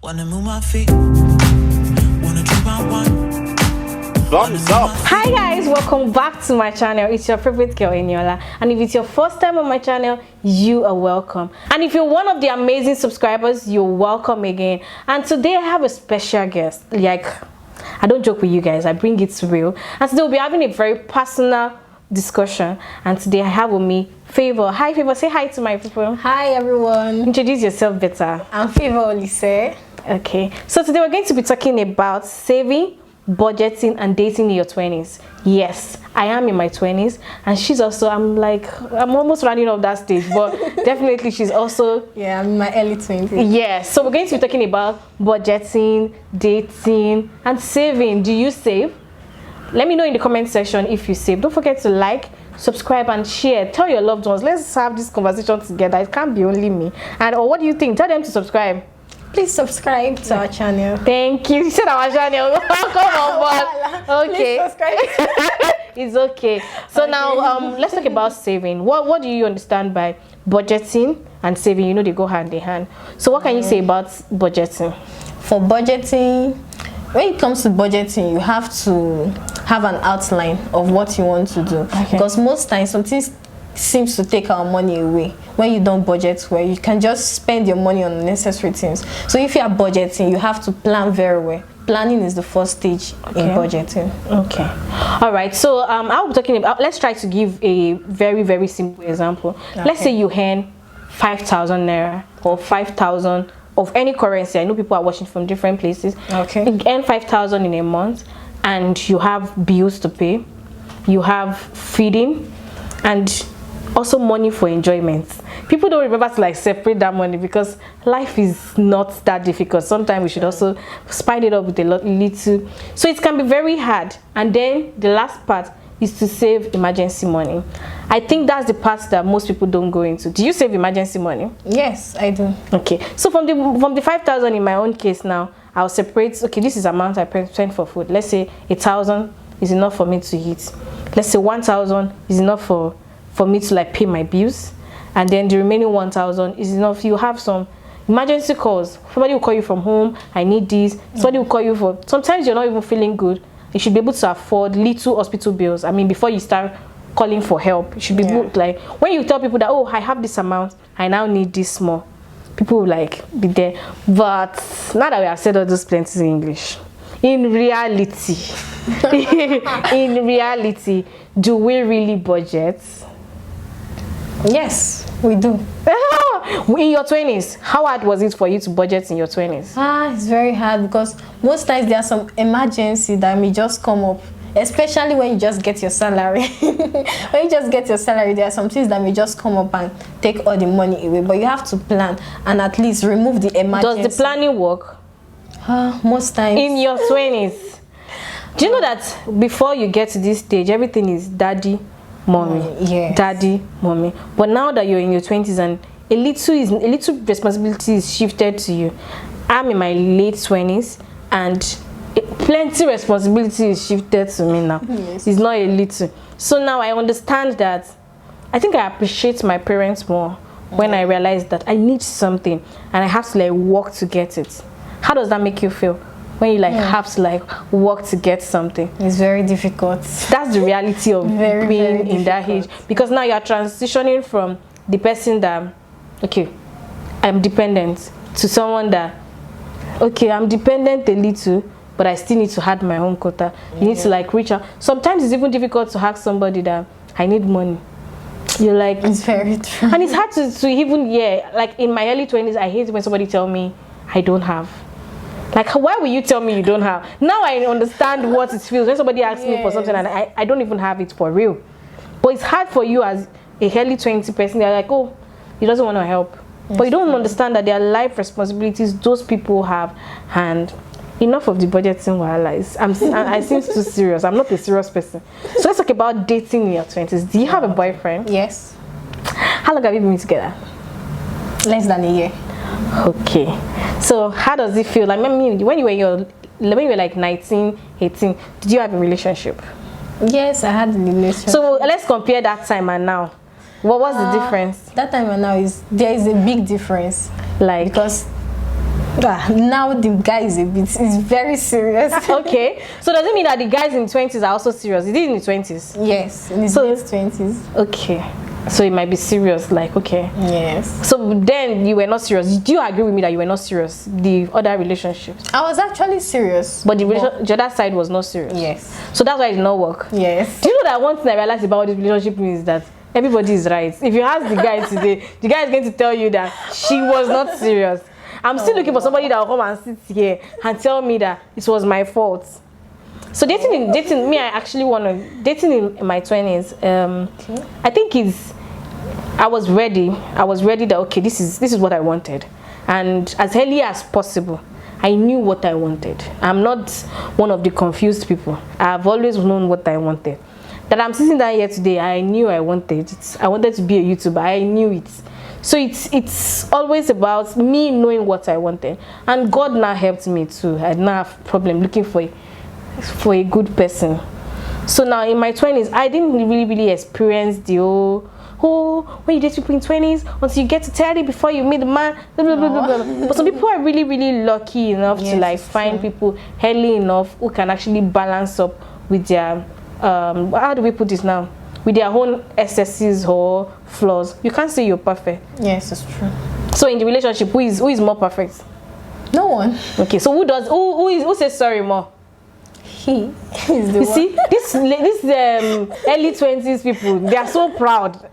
Wanna move my feet, wanna drink my wine. Thumbs up. Hi guys, welcome back to my channel. It's your favorite girl Eniola, and if it's your first time on my channel, you are welcome. And if you're one of the amazing subscribers, you're welcome again. And today I have a special guest. Like, I don't joke with you guys, I bring it real. And today we'll be having a very personal discussion, and today I have with me Favor. Hi Favor, say hi to my people. Hi everyone. Introduce yourself better. I'm Favor Olise. Okay, so today we're going to be talking about saving, budgeting, and dating in your 20s. Yes, I am in my 20s, and she's also, I'm almost running off that stage, but definitely she's also, Yeah, I'm in my early 20s. yeah. So we're going to be talking about budgeting, dating, and saving. Do you save? Let me know in the comment section if you save. Don't forget to like, subscribe, and share. Tell your loved ones. Let's have this conversation together. It can't be only me. And or what do you think? Tell them to subscribe. Please subscribe to our channel. Thank you. You said our channel. Come on, board. Okay. Please subscribe. It's okay. So Okay. now let's talk about saving. What do you understand by budgeting and saving? You know they go hand in hand. So what can you say about budgeting? For budgeting, when it comes to budgeting, you have to have an outline of what you want to do. Okay. Because most times something seems to take our money away. When you don't budget well, you can just spend your money on unnecessary things. So if you are budgeting, you have to plan very well. Planning is the first stage in budgeting. Okay. All right. So I'll be talking about. Let's try to give a very, very simple example. Let's say you earn 5,000 naira or 5,000 of any currency. I know people are watching from different places. Okay. You earn 5,000 in a month, and you have bills to pay, you have feeding, and also money for enjoyment. People don't remember to like separate that money because life is not that difficult. Sometimes we should also spice it up with a little. So it can be very hard. And then the last part is to save emergency money. I think that's the part that most people don't go into. Do you save emergency money? Yes, I do. Okay. So from the 5,000 in my own case now, I'll separate. Okay, this is amount I spend for food. Let's say 1,000 is enough for me to eat. Let's say 1,000 is enough for me to like pay my bills, and then the remaining 1,000 is enough. You have some emergency calls. Somebody will call you from home. I need this. Somebody will call you for. Sometimes you're not even feeling good. You should be able to afford little hospital bills. I mean, before you start calling for help, you should be able, like when you tell people that, oh, I have this amount, I now need this more. People will like be there. But now that we have said all those plenty in English, in reality, do we really budget? Yes, we do. In your 20s, how hard was it for you to budget in your 20s? It's very hard because most times there are some emergency that may just come up, especially when you just get your salary. When you just get your salary, there are some things that may just come up and take all the money away. But you have to plan and at least remove the emergency. Does the planning work? Most times. In your 20s. Do you know that before you get to this stage, everything is daddy, mommy, yes. daddy, mommy. But now that you're in your 20s and a little responsibility is shifted to you. I'm in my late 20s and plenty responsibility is shifted to me now. Yes. It's not a little. So now I understand that. I think I appreciate my parents more when I realize that I need something and I have to like work to get it. How does that make you feel? When you like have to like work to get something. It's very difficult. That's the reality of Very, being very in that age, because now you are transitioning from the person that, okay, I'm dependent, to someone that, okay, I'm dependent a little, but I still need to add my own quota. You need to like reach out. Sometimes it's even difficult to ask somebody that I need money. You're like, It's very true. and it's hard to even, like in my early 20s, I hate when somebody tell me I don't have. Like, why will you tell me you don't have? Now I understand what it feels when somebody asks me for something and I don't even have it for real. But it's hard for you as a early 20 person. They're like, oh, he doesn't want to help. But you don't understand that there are life responsibilities those people have. And enough of the budgeting wahala. I seem too serious. I'm not a serious person. So let's talk about dating in your 20s. Do you have a boyfriend? Yes. How long have you been together? Less than a year. Okay. So how does it feel? Like when you were like 19, 18, did you have a relationship? Yes, I had a relationship. So let's compare that time and now. What was the difference? That time and now there is a big difference. Like, Because Now the guy is very serious. Okay, so does it mean that the guys in 20s are also serious? Is it in the 20s? Yes, in his So- late 20s. Okay, so it might be serious, like, okay. Yes. So then you were not serious. Do you agree with me that you were not serious? The other relationships, I was actually serious. but the other side was not serious. Yes. So that's why it did not work. Yes. Do you know that one thing I realized about this relationship is that everybody is right. If you ask the guy today, the guy is going to tell you that she was not serious. I'm still looking for somebody that will come and sit here and tell me that it was my fault. So dating me, I actually want to dating in my 20s. I think I was ready that okay, this is what I wanted, and as early as possible I knew what I wanted. I'm not one of the confused people. I've always known what I wanted. That I'm sitting down here today, I knew I wanted it. I wanted to be a YouTuber. I knew it. So it's always about me knowing what I wanted, and God now helped me too. I didn't have a problem looking for a good person. So now in my 20s, I didn't really experience the when you date people in 20s until you get to 30 before you meet the man, blah, blah, blah, blah, blah. But some people are really lucky enough to like find people early enough who can actually balance up with their how do we put this now, with their own excesses or flaws. You can't say you're perfect. Yes, it's true. So in the relationship, who is more perfect? No one. Okay, so who says sorry more? He is the You one. see, this early 20s people, they are so proud.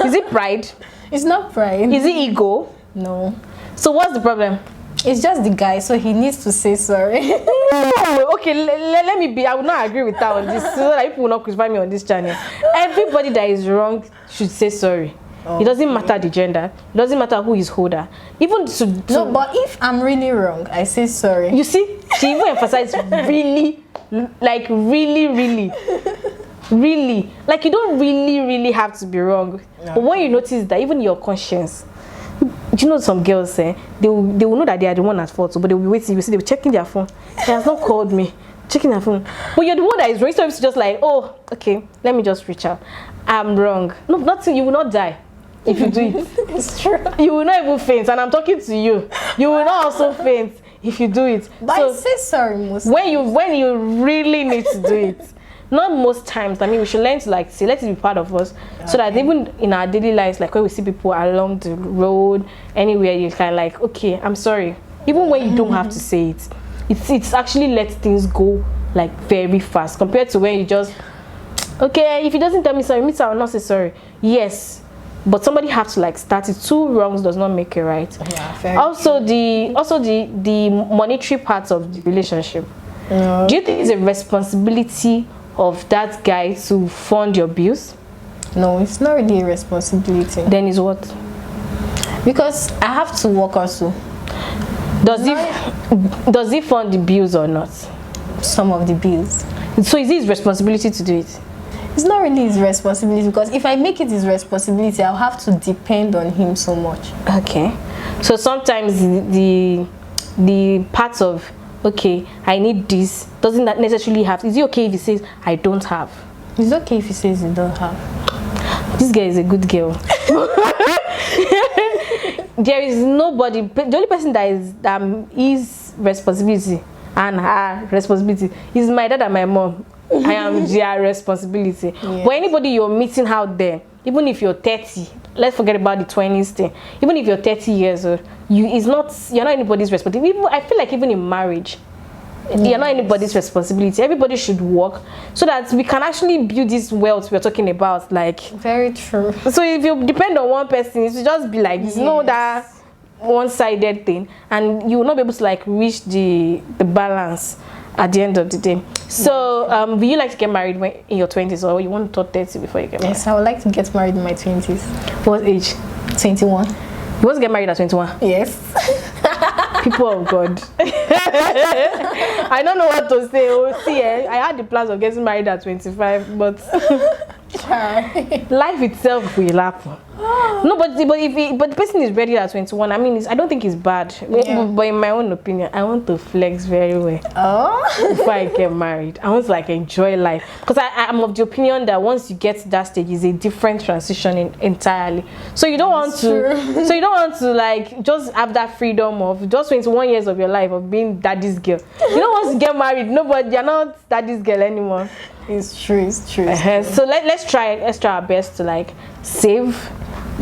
Is it pride? It's not pride. Is it ego? No. So what's the problem? It's just the guy, so he needs to say sorry. Okay, let me be. I would not agree with that on this, so that people will not crucify me on this channel. Everybody that is wrong should say sorry. It doesn't matter the gender. It doesn't matter who is older. Even to No, but if I'm really wrong, I say sorry. you see, she even emphasized really, like really, like you don't really have to be wrong. No. But when you notice that even your conscience, do you know some girls say they will know that they are the one at fault, but they will be waiting. You see, they will checking their phone. He has not called me, checking their phone. But you're the one that is wrong. So it's just like, oh, okay, let me just reach out. I'm wrong. No, nothing. You will not die if you do it. It's true. You will not even faint, and I'm talking to you. You will not also faint if you do it. But So I say sorry most when you really need to do it, not most times. I mean, we should learn to like say, let it be part of us, so that even in our daily lives, like when we see people along the road, anywhere, you can like, okay, I'm sorry. Even when you don't have to say it, it's actually let things go like very fast compared to when you just, okay, if he doesn't tell me sorry, me too, I will not say sorry. Yes, but somebody have to like start it. Two wrongs does not make it right. Yeah, fair. Also the monetary part of the relationship. No. Do you think it's a responsibility of that guy to fund your bills? No, it's not really a responsibility. Then is what? Because I have to work also. Does he fund the bills or not? Some of the bills. So is it his responsibility to do it? It's not really his responsibility, because if I make it his responsibility, I'll have to depend on him so much. Okay. So sometimes the part of, okay, I need this, doesn't that necessarily have. Is it okay if he says I don't have? It's okay if he says he don't have. This girl is a good girl. There is nobody. The only person that is responsibility and her responsibility is my dad and my mom. I am their responsibility. Yes. But anybody you're meeting out there, even if you're 30, let's forget about the 20s thing. Even if you're 30 years old, you're not anybody's responsibility. Even, I feel like even in marriage, you're not anybody's responsibility. Everybody should work so that we can actually build this wealth we're talking about. Like, Very true. so if you depend on one person, it will just be like it's not that one-sided thing, and you will not be able to like reach the balance at the end of the day. So would you like to get married in your 20s, or you want to turn 30 before you get married? Yes, I would like to get married in my 20s. What age? 21. You want to get married at 21? Yes. People of God. I don't know what to say. Oh, see, I had the plans of getting married at 25, but try. Life itself will happen. No, but the person is ready at 21. I mean, I don't think it's bad. Yeah. But in my own opinion, I want to flex very well before I get married. I want to like enjoy life, because I'm of the opinion that once you get to that stage, is a different transition entirely. So you don't want to. So you don't want to like just have that freedom of just 21 years of your life of being daddy's girl. You don't want to get married. Nobody, you're not daddy's girl anymore. It's true. It's true. So let's try our best to like save,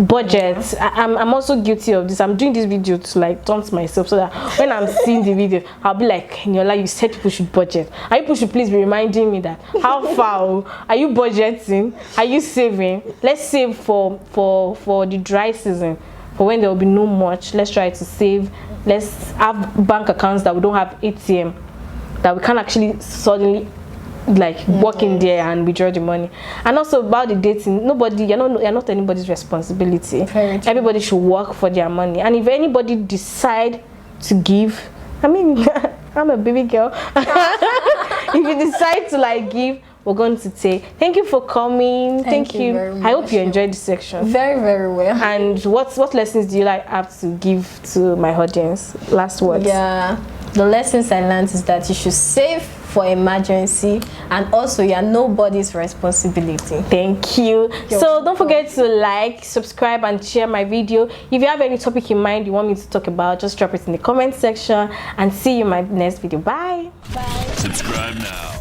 budget. I'm also guilty of this. I'm doing this video to like taunt myself, so that when I'm seeing the video, I'll be like, Nyola, you said people should budget, and people should please be reminding me that how far are you budgeting, are you saving? Let's save for the dry season, for when there will be no much. Let's try to save. Let's have bank accounts that we don't have ATM, that we can't actually suddenly like walk in there and withdraw the money. And also about the dating, you're not anybody's responsibility. Everybody should work for their money, and if anybody decide to give, I mean, I'm a baby girl. If you decide to like give, we're going to say thank you for coming. Thank you very much. I hope you enjoyed the section very, very well. And what lessons do you like have to give to my audience? Last words. Yeah, the lessons I learned is that you should save for emergency, and also you're nobody's responsibility. Thank you. So don't forget to like, subscribe, and share my video. If you have any topic in mind you want me to talk about, just drop it in the comment section, and see you in my next video. Bye. Subscribe now.